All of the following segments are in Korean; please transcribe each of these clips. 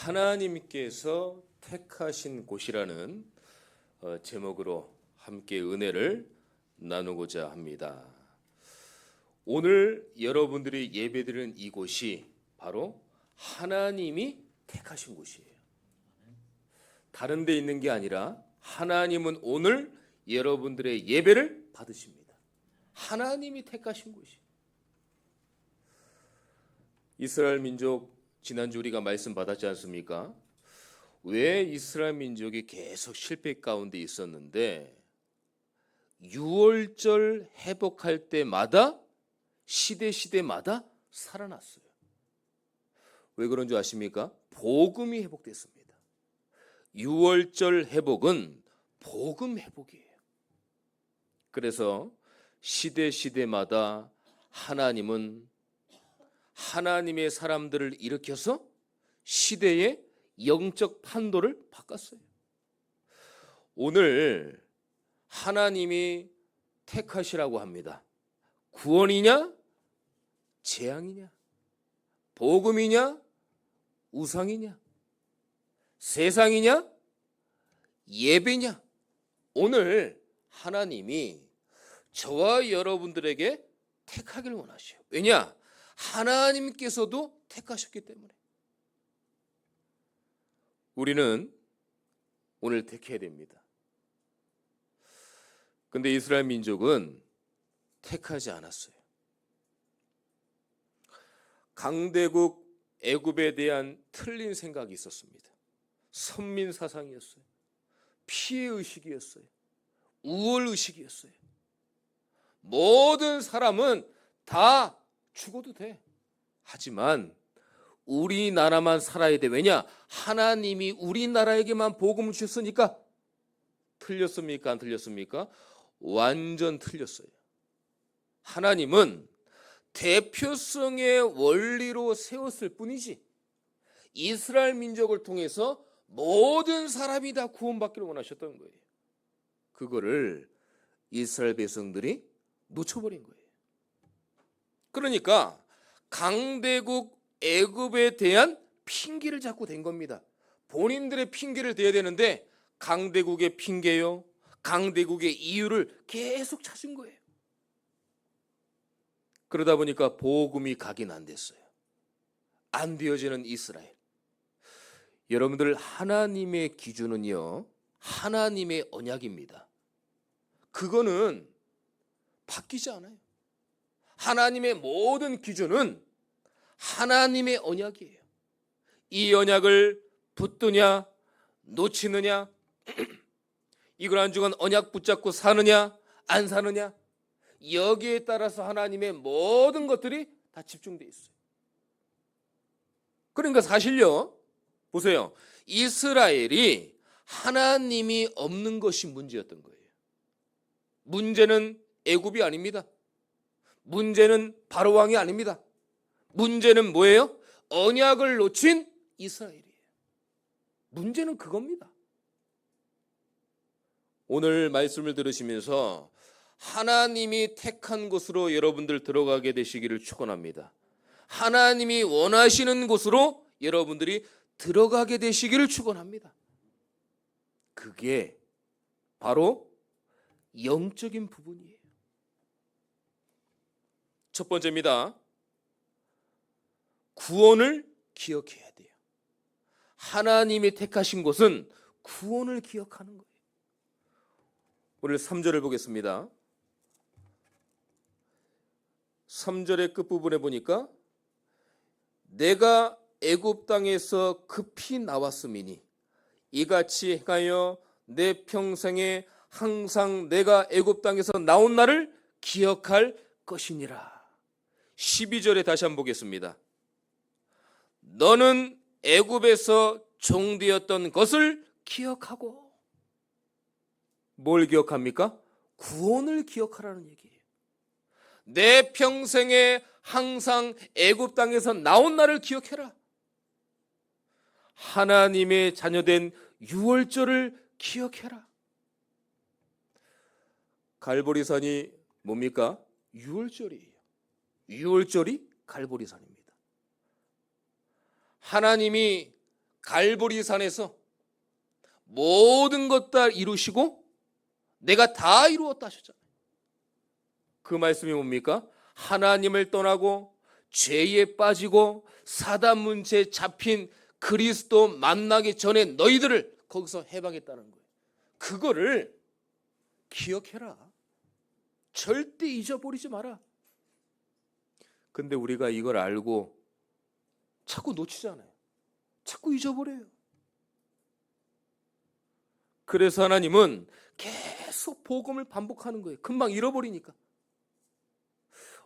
하나님께서 택하신 곳이라는 제목으로 함께 은혜를 나누고자 합니다. 오늘 여러분들이 예배드리는 이곳이 바로 하나님이 택하신 곳이에요. 다른 데 있는 게 아니라 하나님은 오늘 여러분들의 예배를 받으십니다. 하나님이 택하신 곳이에요. 이스라엘 민족 지난주 우리가 말씀 받았지 않습니까? 왜 이스라엘 민족이 계속 실패 가운데 있었는데 6월절 회복할 때마다 시대마다 살아났어요. 왜 그런 줄 아십니까? 복음이 회복됐습니다. 6월절 회복은 복음 회복이에요. 그래서 시대마다 하나님은 하나님의 사람들을 일으켜서 시대의 영적 판도를 바꿨어요. 오늘 하나님이 택하시라고 합니다. 구원이냐? 재앙이냐? 복음이냐? 우상이냐? 세상이냐? 예배냐? 오늘 하나님이 저와 여러분들에게 택하기를 원하셔요. 왜냐? 하나님께서도 택하셨기 때문에. 우리는 오늘 택해야 됩니다. 근데 이스라엘 민족은 택하지 않았어요. 강대국 애굽에 대한 틀린 생각이 있었습니다. 선민 사상이었어요. 피해 의식이었어요. 우월 의식이었어요. 모든 사람은 다 죽어도 돼. 하지만 우리나라만 살아야 돼. 왜냐? 하나님이 우리나라에게만 복음을 주셨으니까. 틀렸습니까? 안 틀렸습니까? 완전 틀렸어요. 하나님은 대표성의 원리로 세웠을 뿐이지 이스라엘 민족을 통해서 모든 사람이 다 구원받기를 원하셨던 거예요. 그거를 이스라엘 백성들이 놓쳐버린 거예요. 그러니까 강대국 애굽에 대한 핑계를 자꾸 댄 겁니다. 본인들의 핑계를 대야 되는데 강대국의 핑계요, 강대국의 이유를 계속 찾은 거예요. 그러다 보니까 복음이 각인 안 됐어요. 안 되어지는 이스라엘. 여러분들, 하나님의 기준은요, 하나님의 언약입니다. 그거는 바뀌지 않아요. 하나님의 모든 기준은 하나님의 언약이에요. 이 언약을 붙드냐 놓치느냐, 이걸 안 주건 언약 붙잡고 사느냐 안 사느냐, 여기에 따라서 하나님의 모든 것들이 다 집중되어 있어요. 그러니까 사실요, 보세요. 이스라엘이 하나님이 없는 것이 문제였던 거예요. 문제는 애굽이 아닙니다. 문제는 바로 왕이 아닙니다. 문제는 뭐예요? 언약을 놓친 이스라엘이에요. 문제는 그겁니다. 오늘 말씀을 들으시면서 하나님이 택한 곳으로 여러분들 들어가게 되시기를 축원합니다. 하나님이 원하시는 곳으로 여러분들이 들어가게 되시기를 축원합니다. 그게 바로 영적인 부분이에요. 첫 번째입니다. 구원을 기억해야 돼요. 하나님이 택하신 곳은 구원을 기억하는 거예요. 오늘 3절을 보겠습니다. 3절의 끝부분에 보니까 내가 애굽 땅에서 급히 나왔음이니 이같이 행하여 내 평생에 항상 내가 애굽 땅에서 나온 날을 기억할 것이니라. 12절에 다시 한번 보겠습니다. 너는 애굽에서 종되었던 것을 기억하고. 뭘 기억합니까? 구원을 기억하라는 얘기예요. 내 평생에 항상 애굽 땅에서 나온 날을 기억해라. 하나님의 자녀된 유월절을 기억해라. 갈보리산이 뭡니까? 유월절이에요. 유월절이 갈보리산입니다. 하나님이 갈보리산에서 모든 것 다 이루시고 내가 다 이루었다 하셨잖아요. 그 말씀이 뭡니까? 하나님을 떠나고 죄에 빠지고 사단 문제에 잡힌 그리스도 만나기 전에 너희들을 거기서 해방했다는 거예요. 그거를 기억해라. 절대 잊어버리지 마라. 근데 우리가 이걸 알고 자꾸 놓치잖아요. 자꾸 잊어버려요. 그래서 하나님은 계속 복음을 반복하는 거예요. 금방 잃어버리니까.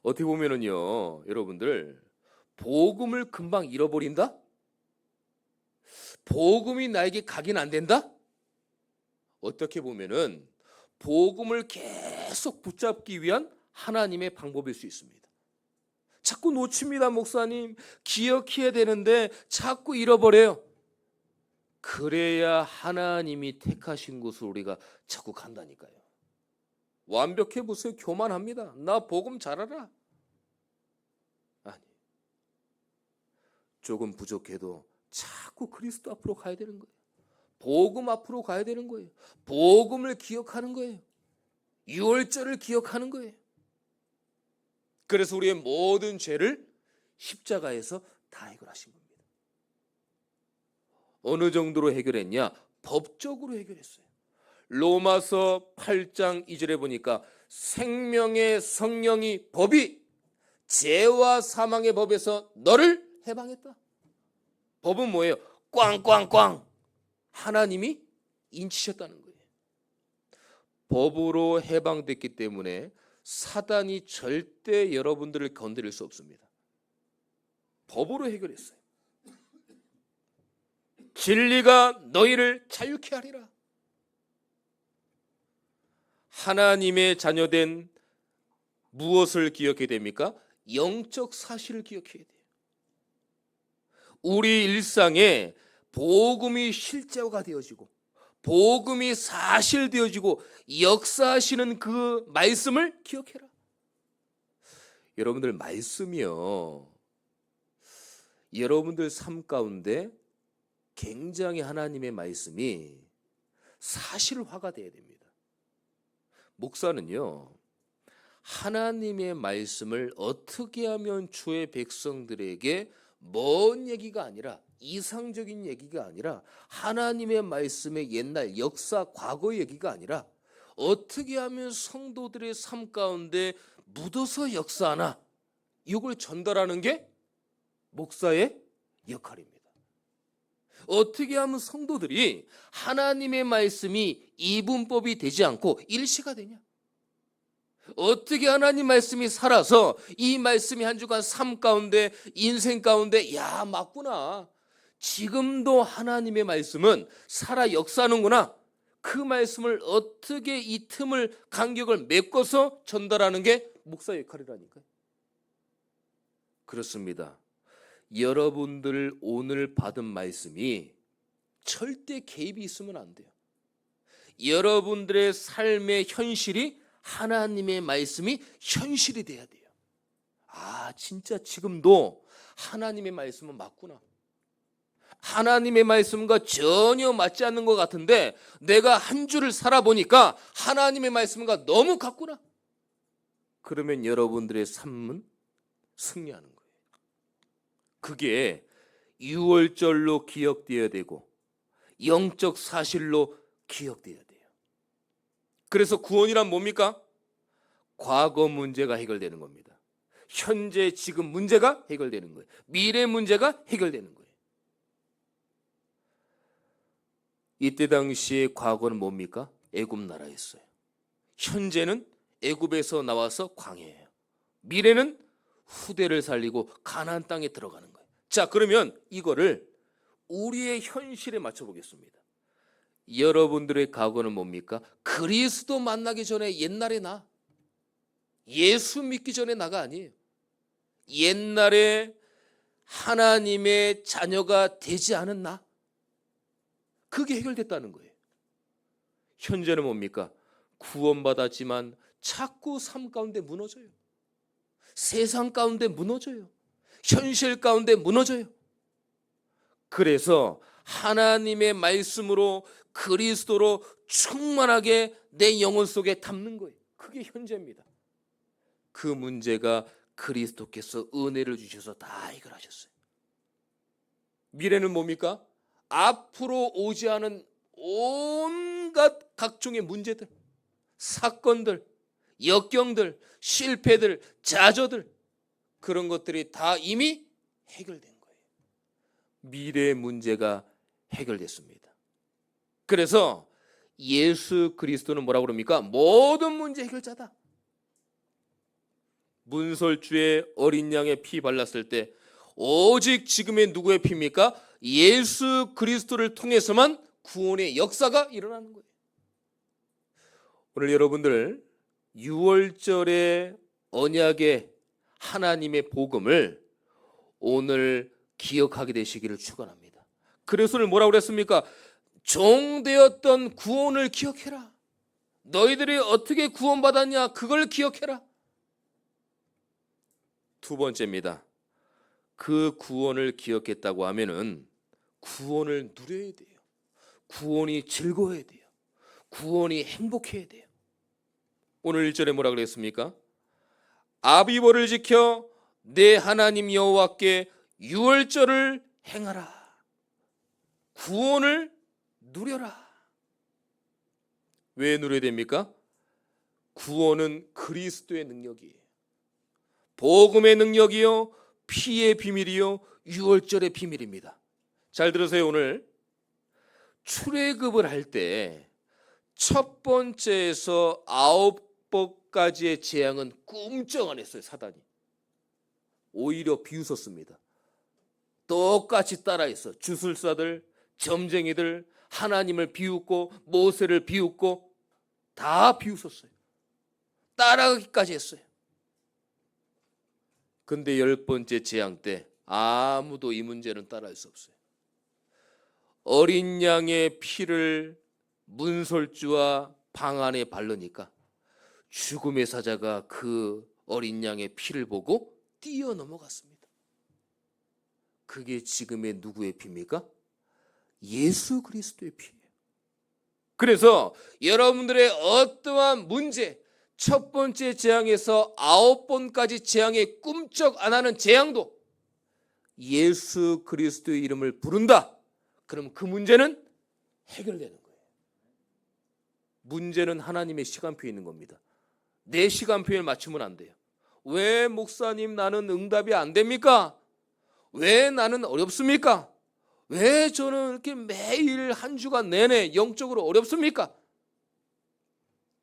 어떻게 보면은요, 여러분들, 복음을 금방 잃어버린다? 복음이 나에게 각인 안 된다? 어떻게 보면은 복음을 계속 붙잡기 위한 하나님의 방법일 수 있습니다. 자꾸 놓칩니다, 목사님. 기억해야 되는데 자꾸 잃어버려요. 그래야 하나님이 택하신 곳을 우리가 자꾸 간다니까요. 완벽해 보세요. 교만합니다. 나 복음 잘 알아. 아니, 조금 부족해도 자꾸 그리스도 앞으로 가야 되는 거예요. 복음 앞으로 가야 되는 거예요. 복음을 기억하는 거예요. 유월절을 기억하는 거예요. 그래서 우리의 모든 죄를 십자가에서 다 해결하신 겁니다. 어느 정도로 해결했냐? 법적으로 해결했어요. 로마서 8장 2절에 보니까 생명의 성령이 법이 죄와 사망의 법에서 너를 해방했다. 법은 뭐예요? 꽝꽝꽝 하나님이 인치셨다는 거예요. 법으로 해방됐기 때문에 사단이 절대 여러분들을 건드릴 수 없습니다. 법으로 해결했어요. 진리가 너희를 자유케 하리라. 하나님의 자녀된 무엇을 기억해야 됩니까? 영적 사실을 기억해야 돼요. 우리 일상에 복음이 실제화가 되어지고 복음이 사실되어지고 역사하시는 그 말씀을 기억해라. 여러분들 말씀이요, 여러분들 삶 가운데 굉장히 하나님의 말씀이 사실화가 돼야 됩니다. 목사는요, 하나님의 말씀을 어떻게 하면 주의 백성들에게 먼 얘기가 아니라 이상적인 얘기가 아니라 하나님의 말씀의 옛날 역사 과거 얘기가 아니라 어떻게 하면 성도들의 삶 가운데 묻어서 역사하나, 이걸 전달하는 게 목사의 역할입니다. 어떻게 하면 성도들이 하나님의 말씀이 이분법이 되지 않고 일시가 되냐? 어떻게 하나님 말씀이 살아서 이 말씀이 한 주간 삶 가운데 인생 가운데 야 맞구나, 지금도 하나님의 말씀은 살아 역사하는구나, 그 말씀을 어떻게 이 틈을 간격을 메꿔서 전달하는 게 목사의 역할이라니까요. 그렇습니다. 여러분들 오늘 받은 말씀이 절대 개입이 있으면 안 돼요. 여러분들의 삶의 현실이 하나님의 말씀이 현실이 돼야 돼요. 아, 진짜 지금도 하나님의 말씀은 맞구나. 하나님의 말씀과 전혀 맞지 않는 것 같은데 내가 한 주를 살아보니까 하나님의 말씀과 너무 같구나. 그러면 여러분들의 삶은 승리하는 거예요. 그게 유월절로 기억되어야 되고 영적 사실로 기억되어야 돼요. 그래서 구원이란 뭡니까? 과거 문제가 해결되는 겁니다. 현재 지금 문제가 해결되는 거예요. 미래 문제가 해결되는 거예요. 이때 당시의 과거는 뭡니까? 애굽 나라였어요. 현재는 애굽에서 나와서 광야예요. 미래는 후대를 살리고 가나안 땅에 들어가는 거예요. 자, 그러면 이거를 우리의 현실에 맞춰 보겠습니다. 여러분들의 과거는 뭡니까? 그리스도 만나기 전에 옛날의 나, 예수 믿기 전에 나가 아니에요. 옛날에 하나님의 자녀가 되지 않은 나, 그게 해결됐다는 거예요. 현재는 뭡니까? 구원받았지만 자꾸 삶 가운데 무너져요. 세상 가운데 무너져요. 현실 가운데 무너져요. 그래서 하나님의 말씀으로 그리스도로 충만하게 내 영혼 속에 담는 거예요. 그게 현재입니다. 그 문제가 그리스도께서 은혜를 주셔서 다 해결하셨어요. 미래는 뭡니까? 앞으로 오지 않은 온갖 각종의 문제들, 사건들, 역경들, 실패들, 좌절들, 그런 것들이 다 이미 해결된 거예요. 미래의 문제가 해결됐습니다. 그래서 예수 그리스도는 뭐라고 그럽니까? 모든 문제 해결자다. 문설주에 어린 양의 피 발랐을 때 오직 지금의 누구의 피입니까? 예수 그리스도를 통해서만 구원의 역사가 일어나는 거예요. 오늘 여러분들 6월절의 언약의 하나님의 복음을 오늘 기억하게 되시기를 축원합니다. 그래서 오늘 뭐라고 그랬습니까? 종되었던 구원을 기억해라. 너희들이 어떻게 구원받았냐? 그걸 기억해라. 두 번째입니다. 그 구원을 기억했다고 하면은 구원을 누려야 돼요. 구원이 즐거워야 돼요. 구원이 행복해야 돼요. 오늘 1절에 뭐라 그랬습니까? 아비보를 지켜 내 하나님 여호와께 유월절을 행하라. 구원을 누려라. 왜 누려야 됩니까? 구원은 그리스도의 능력이에요. 복음의 능력이요, 피의 비밀이요, 유월절의 비밀입니다. 잘 들으세요. 오늘 출애굽을 할 때 첫 번째에서 9번까지의 재앙은 꿈쩍 안 했어요. 사단이 오히려 비웃었습니다. 똑같이 따라했어. 주술사들, 점쟁이들, 하나님을 비웃고 모세를 비웃고 다 비웃었어요. 따라하기까지 했어요. 근데 10번째 재앙 때 아무도 이 문제는 따라할 수 없어요. 어린 양의 피를 문설주와 방 안에 바르니까 죽음의 사자가 그 어린 양의 피를 보고 뛰어넘어갔습니다. 그게 지금의 누구의 피입니까? 예수 그리스도의 피예요. 그래서 여러분들의 어떠한 문제, 첫 번째 재앙에서 9번까지 재앙에 꿈쩍 안 하는 재앙도 예수 그리스도의 이름을 부른다. 그럼 그 문제는 해결되는 거예요. 문제는 하나님의 시간표에 있는 겁니다. 내 시간표에 맞추면 안 돼요. 왜 목사님 나는 응답이 안 됩니까? 왜 나는 어렵습니까? 왜 저는 이렇게 매일 한 주간 내내 영적으로 어렵습니까?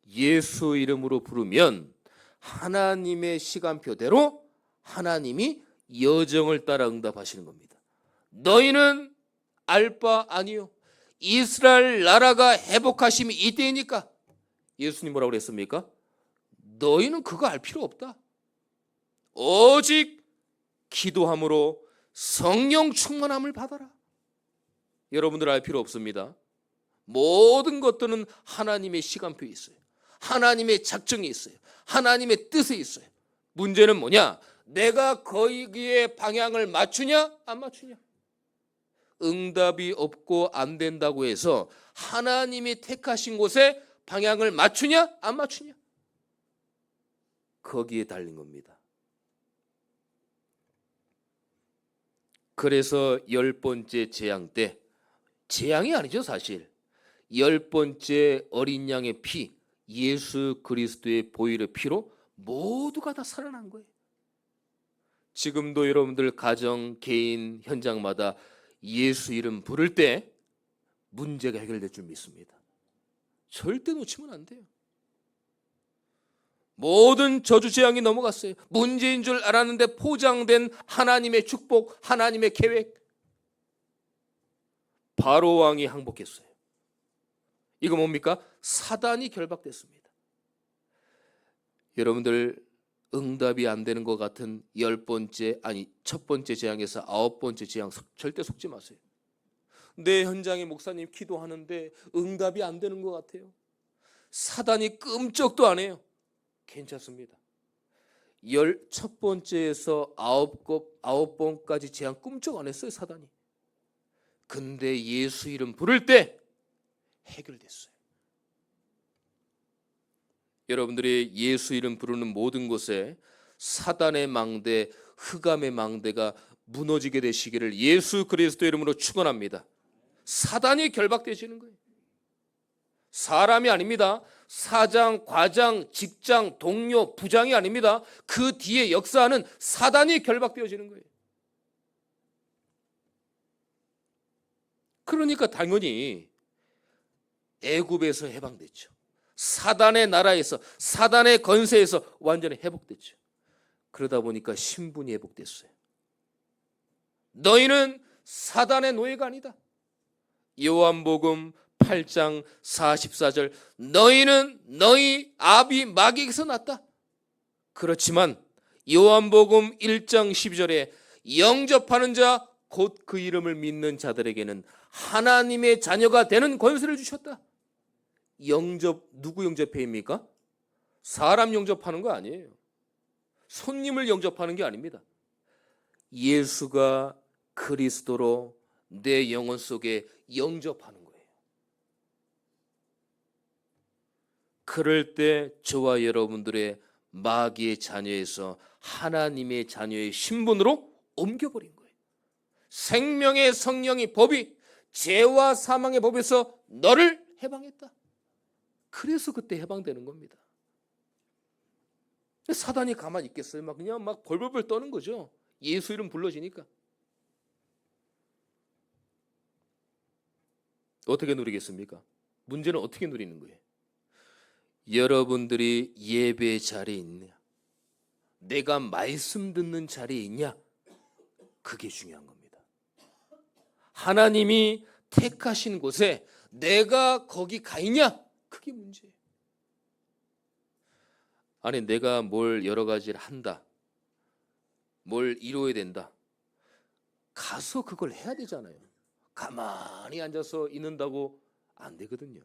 예수 이름으로 부르면 하나님의 시간표대로 하나님이 여정을 따라 응답하시는 겁니다. 너희는 알 바 아니요. 이스라엘 나라가 회복하심이 이때이니까. 예수님 뭐라고 그랬습니까? 너희는 그거 알 필요 없다. 오직 기도함으로 성령 충만함을 받아라. 여러분들 알 필요 없습니다. 모든 것들은 하나님의 시간표에 있어요. 하나님의 작정이 있어요. 하나님의 뜻에 있어요. 문제는 뭐냐? 내가 거기에 방향을 맞추냐 안 맞추냐. 응답이 없고 안 된다고 해서 하나님이 택하신 곳에 방향을 맞추냐 안 맞추냐. 거기에 달린 겁니다. 그래서 10번째 재앙 때, 재앙이 아니죠 사실, 10번째 어린 양의 피, 예수 그리스도의 보혈의 피로 모두가 다 살아난 거예요. 지금도 여러분들 가정, 개인, 현장마다 예수 이름 부를 때 문제가 해결될 줄 믿습니다. 절대 놓치면 안 돼요. 모든 저주 재앙이 넘어갔어요. 문제인 줄 알았는데 포장된 하나님의 축복, 하나님의 계획. 바로 왕이 항복했어요. 이거 뭡니까? 사단이 결박됐습니다. 여러분들 응답이 안 되는 것 같은 10번째, 아니 첫 번째 재앙에서 9번째 재앙 절대 속지 마세요. 내 현장에 목사님 기도하는데 응답이 안 되는 것 같아요. 사단이 끔찍도 안 해요. 괜찮습니다. 첫 번째에서 9번까지 재앙 꿈쩍 안 했어요. 사단이. 근데 예수 이름 부를 때 해결됐어요. 여러분들이 예수 이름 부르는 모든 곳에 사단의 망대, 흑암의 망대가 무너지게 되시기를 예수 그리스도 이름으로 축원합니다. 사단이 결박되시는 거예요. 사람이 아닙니다. 사장, 과장, 직장, 동료, 부장이 아닙니다. 그 뒤에 역사하는 사단이 결박되어지는 거예요. 그러니까 당연히 애굽에서 해방됐죠. 사단의 나라에서, 사단의 건세에서 완전히 회복됐죠. 그러다 보니까 신분이 회복됐어요. 너희는 사단의 노예가 아니다. 요한복음 8장 44절, 너희는 너희 아비 마귀에게서 났다. 그렇지만 요한복음 1장 12절에 영접하는 자, 곧 그 이름을 믿는 자들에게는 하나님의 자녀가 되는 권세를 주셨다. 영접, 누구 영접회입니까? 사람 영접하는 거 아니에요. 손님을 영접하는 게 아닙니다. 예수가 그리스도로 내 영혼 속에 영접하는 거예요. 그럴 때 저와 여러분들의 마귀의 자녀에서 하나님의 자녀의 신분으로 옮겨버린 거예요. 생명의 성령이 법이 죄와 사망의 법에서 너를 해방했다. 그래서 그때 해방되는 겁니다. 사단이 가만히 있겠어요? 그냥 벌벌벌 떠는 거죠. 예수 이름 불러지니까. 어떻게 누리겠습니까? 문제는 어떻게 누리는 거예요? 여러분들이 예배 자리에 있냐? 내가 말씀 듣는 자리에 있냐? 그게 중요한 겁니다. 하나님이 택하신 곳에 내가 거기 가 있냐? 그게 문제예요. 아니, 내가 뭘 여러 가지를 한다, 뭘 이루어야 된다, 가서 그걸 해야 되잖아요. 가만히 앉아서 있는다고 안 되거든요.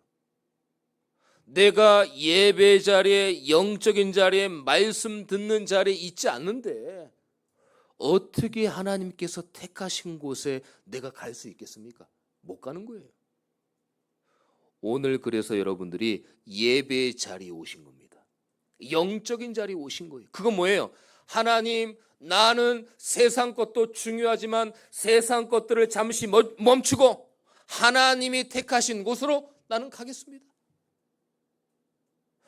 내가 예배 자리에, 영적인 자리에, 말씀 듣는 자리에 있지 않는데 어떻게 하나님께서 택하신 곳에 내가 갈 수 있겠습니까? 못 가는 거예요. 오늘 그래서 여러분들이 예배 자리에 오신 겁니다. 영적인 자리에 오신 거예요. 그건 뭐예요? 하나님, 나는 세상 것도 중요하지만 세상 것들을 잠시 멈추고 하나님이 택하신 곳으로 나는 가겠습니다.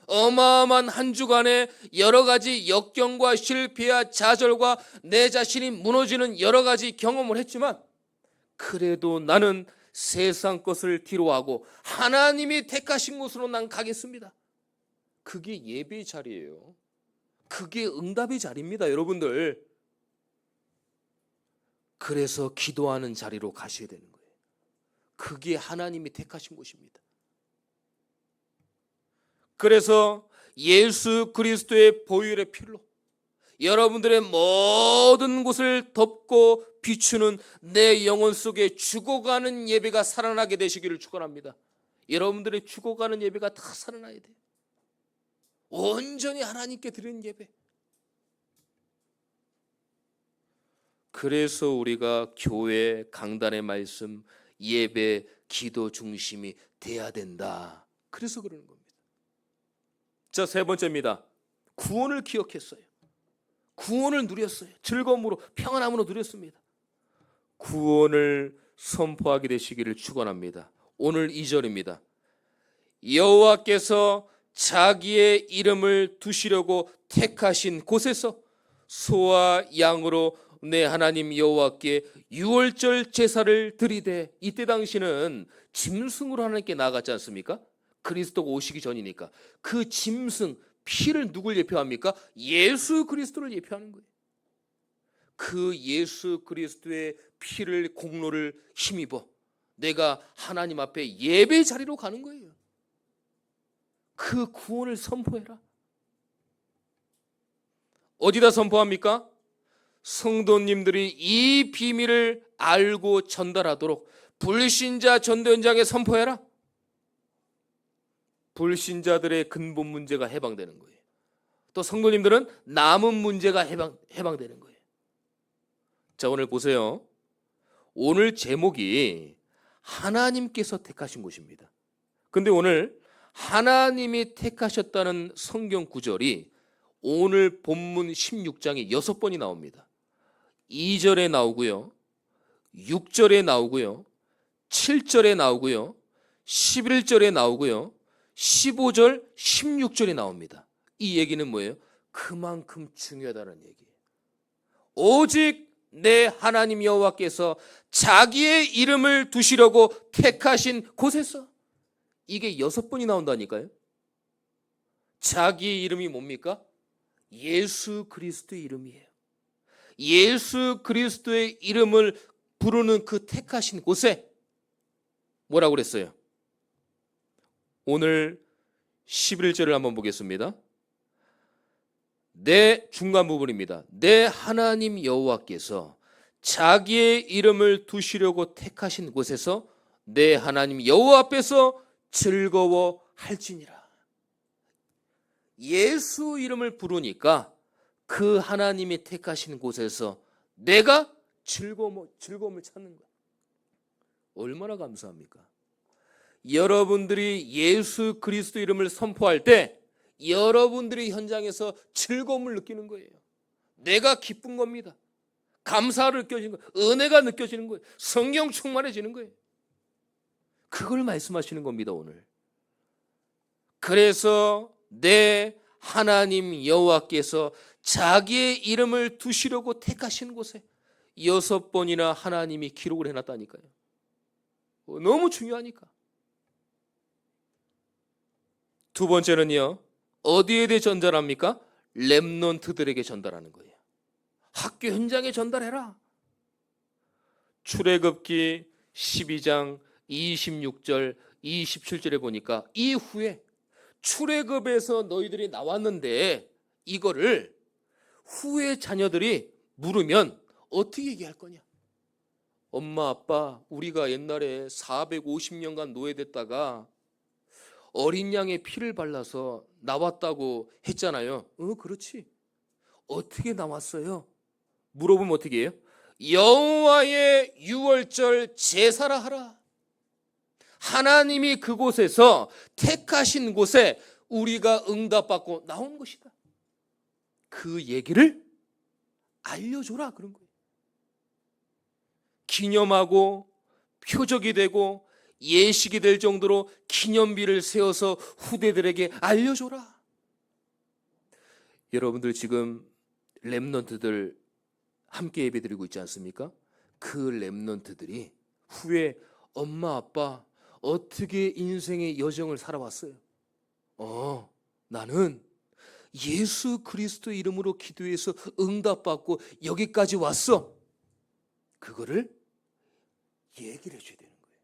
어마어마한 한 주간에 여러 가지 역경과 실패와 좌절과 내 자신이 무너지는 여러 가지 경험을 했지만 그래도 나는 세상 것을 뒤로하고 하나님이 택하신 곳으로 난 가겠습니다. 그게 예배의 자리예요. 그게 응답의 자리입니다, 여러분들. 그래서 기도하는 자리로 가셔야 되는 거예요. 그게 하나님이 택하신 곳입니다. 그래서 예수 그리스도의 보혈의 피로 여러분들의 모든 곳을 덮고 비추는 내 영혼 속에 죽어가는 예배가 살아나게 되시기를 축원합니다. 여러분들의 죽어가는 예배가 다 살아나야 돼요. 온전히 하나님께 드리는 예배. 그래서 우리가 교회, 강단의 말씀, 예배, 기도 중심이 돼야 된다. 그래서 그러는 겁니다. 자, 세 번째입니다. 구원을 기억했어요. 구원을 누렸어요. 즐거움으로, 평안함으로 누렸습니다. 구원을 선포하게 되시기를 축원합니다. 오늘 2절입니다. 여호와께서 자기의 이름을 두시려고 택하신 곳에서 소와 양으로 내 하나님 여호와께 유월절 제사를 드리되, 이때 당시는 짐승으로 하나님께 나아갔지 않습니까? 그리스도가 오시기 전이니까. 그 짐승, 피를 누굴 예표합니까? 예수 그리스도를 예표하는 거예요. 그 예수 그리스도의 피를, 공로를 힘입어 내가 하나님 앞에 예배 자리로 가는 거예요. 그 구원을 선포해라. 어디다 선포합니까? 성도님들이 이 비밀을 알고 전달하도록 불신자 전도 현장에 선포해라. 불신자들의 근본 문제가 해방되는 거예요. 또 성도님들은 남은 문제가 해방되는 거예요. 자, 오늘 보세요. 오늘 제목이 하나님께서 택하신 곳입니다. 근데 오늘 하나님이 택하셨다는 성경 구절이 오늘 본문 16장에 6번이 나옵니다. 2절에 나오고요, 6절에 나오고요, 7절에 나오고요, 11절에 나오고요, 15절, 16절에 나옵니다. 이 얘기는 뭐예요? 그만큼 중요하다는 얘기예요. 오직 내 하나님 여호와께서 자기의 이름을 두시려고 택하신 곳에서, 이게 6번이 나온다니까요. 자기의 이름이 뭡니까? 예수 그리스도의 이름이에요. 예수 그리스도의 이름을 부르는 그 택하신 곳에 뭐라고 그랬어요? 오늘 11절을 한번 보겠습니다. 내 중간 부분입니다. 내 하나님 여호와께서 자기의 이름을 두시려고 택하신 곳에서 내 하나님 여호와 앞에서 즐거워할지니라. 예수 이름을 부르니까 그 하나님이 택하신 곳에서 내가 즐거움을 찾는 거야. 얼마나 감사합니까? 여러분들이 예수 그리스도 이름을 선포할 때 여러분들이 현장에서 즐거움을 느끼는 거예요. 내가 기쁜 겁니다. 감사를 느껴지는 거예요. 은혜가 느껴지는 거예요. 성령 충만해지는 거예요. 그걸 말씀하시는 겁니다, 오늘. 그래서 내 하나님 여호와께서 자기의 이름을 두시려고 택하신 곳에 6번이나 하나님이 기록을 해놨다니까요. 너무 중요하니까. 두 번째는요, 어디에 대해 전달합니까? 렘넌트들에게 전달하는 거예요. 학교 현장에 전달해라. 출애굽기 12장 26절 27절에 보니까 이후에 출애굽에서 너희들이 나왔는데 이거를 후에 자녀들이 물으면 어떻게 얘기할 거냐? 엄마 아빠, 우리가 옛날에 450년간 노예됐다가 어린 양의 피를 발라서 나왔다고 했잖아요. 그렇지. 어떻게 나왔어요? 물어보면 어떻게 해요? 여호와의 유월절 제사라 하라. 하나님이 그곳에서 택하신 곳에 우리가 응답받고 나온 것이다. 그 얘기를 알려줘라, 그런 거예요. 기념하고 표적이 되고 예식이 될 정도로 기념비를 세워서 후대들에게 알려줘라. 여러분들 지금 렘넌트들 함께 예배드리고 있지 않습니까? 그 렘넌트들이 후에 엄마 아빠 어떻게 인생의 여정을 살아왔어요? 나는 예수 그리스도 이름으로 기도해서 응답받고 여기까지 왔어. 그거를 얘기를 해줘야 되는 거예요.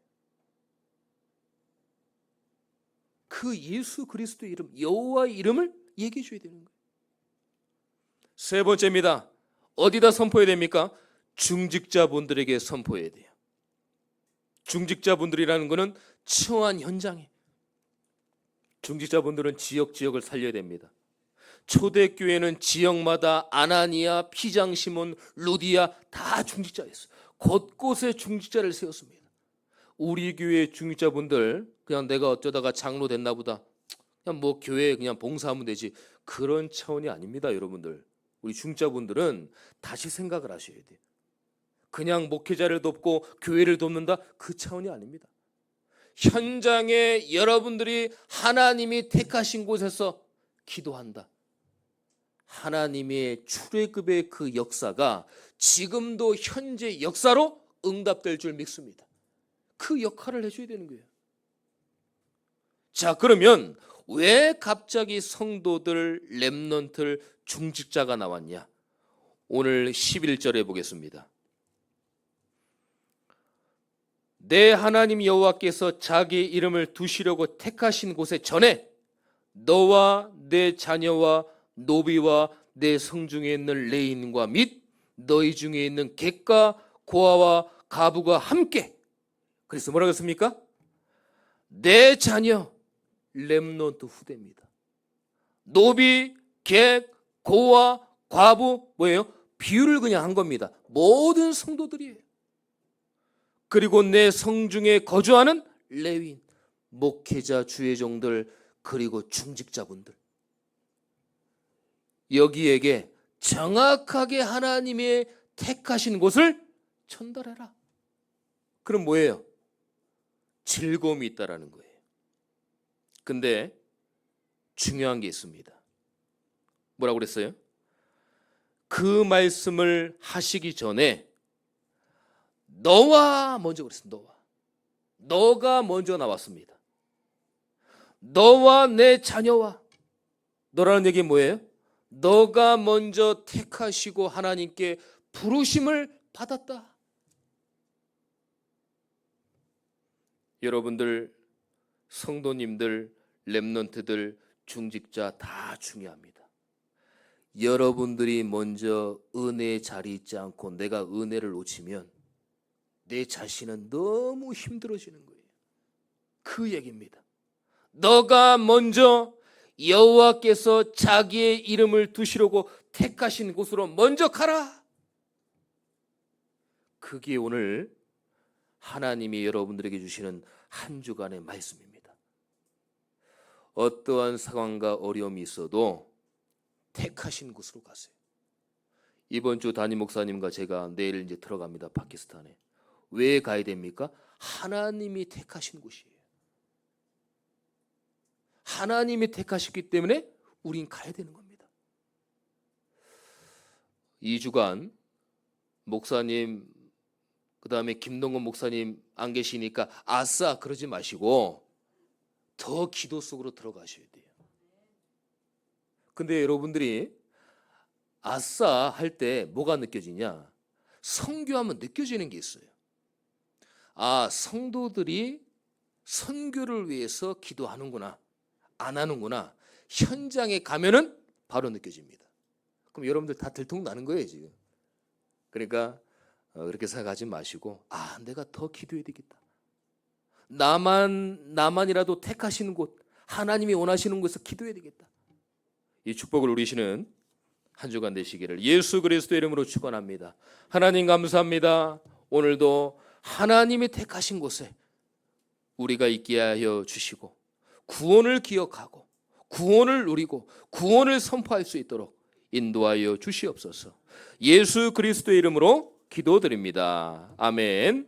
그 예수 그리스도 이름, 여호와의 이름을 얘기해 줘야 되는 거예요. 세 번째입니다. 어디다 선포해야 됩니까? 중직자분들에게 선포해야 돼요. 중직자분들이라는 것은 처한 현장에, 중직자분들은 지역을 살려야 됩니다. 초대교회는 지역마다 아나니아, 피장시몬, 루디아 다 중직자였어요. 곳곳에 중직자를 세웠습니다. 우리 교회 중직자분들 그냥 내가 어쩌다가 장로 됐나 보다, 그냥 뭐 교회에 그냥 봉사하면 되지, 그런 차원이 아닙니다. 여러분들, 우리 중직자분들은 다시 생각을 하셔야 돼요. 그냥 목회자를 돕고 교회를 돕는다, 그 차원이 아닙니다. 현장에 여러분들이 하나님이 택하신 곳에서 기도한다. 하나님의 출애굽의 그 역사가 지금도 현재 역사로 응답될 줄 믿습니다. 그 역할을 해줘야 되는 거예요. 자, 그러면 왜 갑자기 성도들, 렘넌트, 중직자가 나왔냐? 오늘 11절에 보겠습니다. 내 하나님 여호와께서 자기 이름을 두시려고 택하신 곳에 전에 너와 내 자녀와 노비와 내 성중에 있는 레인과 및 너희 중에 있는 객과 고아와 가부가 함께, 그래서 뭐라고 했습니까? 내 자녀, 렘넌트 후대입니다. 노비, 객, 고아, 과부, 뭐예요? 비유를 그냥 한 겁니다. 모든 성도들이에요. 그리고 내 성중에 거주하는 레위인, 목회자, 주의종들, 그리고 중직자분들, 여기에게 정확하게 하나님의 택하신 곳을 전달해라. 그럼 뭐예요? 즐거움이 있다라는 거예요. 근데 중요한 게 있습니다. 뭐라고 그랬어요? 그 말씀을 하시기 전에 너와 먼저 그랬습니다. 너가 먼저 나왔습니다. 너와 내 자녀와. 너라는 얘기 뭐예요? 너가 먼저 택하시고 하나님께 부르심을 받았다. 여러분들, 성도님들, 렘넌트들, 중직자 다 중요합니다. 여러분들이 먼저 은혜의 자리에 있지 않고 내가 은혜를 놓치면 내 자신은 너무 힘들어지는 거예요. 그 얘기입니다. 너가 먼저 여호와께서 자기의 이름을 두시려고 택하신 곳으로 먼저 가라. 그게 오늘 하나님이 여러분들에게 주시는 한 주간의 말씀입니다. 어떠한 상황과 어려움이 있어도 택하신 곳으로 가세요. 이번 주 담임 목사님과 제가 내일 이제 들어갑니다. 파키스탄에. 왜 가야 됩니까? 하나님이 택하신 곳이에요. 하나님이 택하셨기 때문에 우린 가야 되는 겁니다. 2주간 목사님, 그 다음에 김동건 목사님 안 계시니까 아싸 그러지 마시고 더 기도 속으로 들어가셔야 돼요. 근데 여러분들이 아싸 할 때 뭐가 느껴지냐? 선교하면 느껴지는 게 있어요. 아, 성도들이 선교를 위해서 기도하는구나, 안 하는구나. 현장에 가면은 바로 느껴집니다. 그럼 여러분들 다 들통나는 거예요 지금. 그러니까 그렇게 생각하지 마시고, 아, 내가 더 기도해야 되겠다. 나만이라도 택하시는 곳, 하나님이 원하시는 곳에서 기도해야 되겠다. 이 축복을 누리시는 한 주간 되시기를 예수 그리스도 이름으로 축원합니다. 하나님 감사합니다. 오늘도 하나님이 택하신 곳에 우리가 있게 하여 주시고 구원을 기억하고 구원을 누리고 구원을 선포할 수 있도록 인도하여 주시옵소서. 예수 그리스도의 이름으로 기도드립니다. 아멘.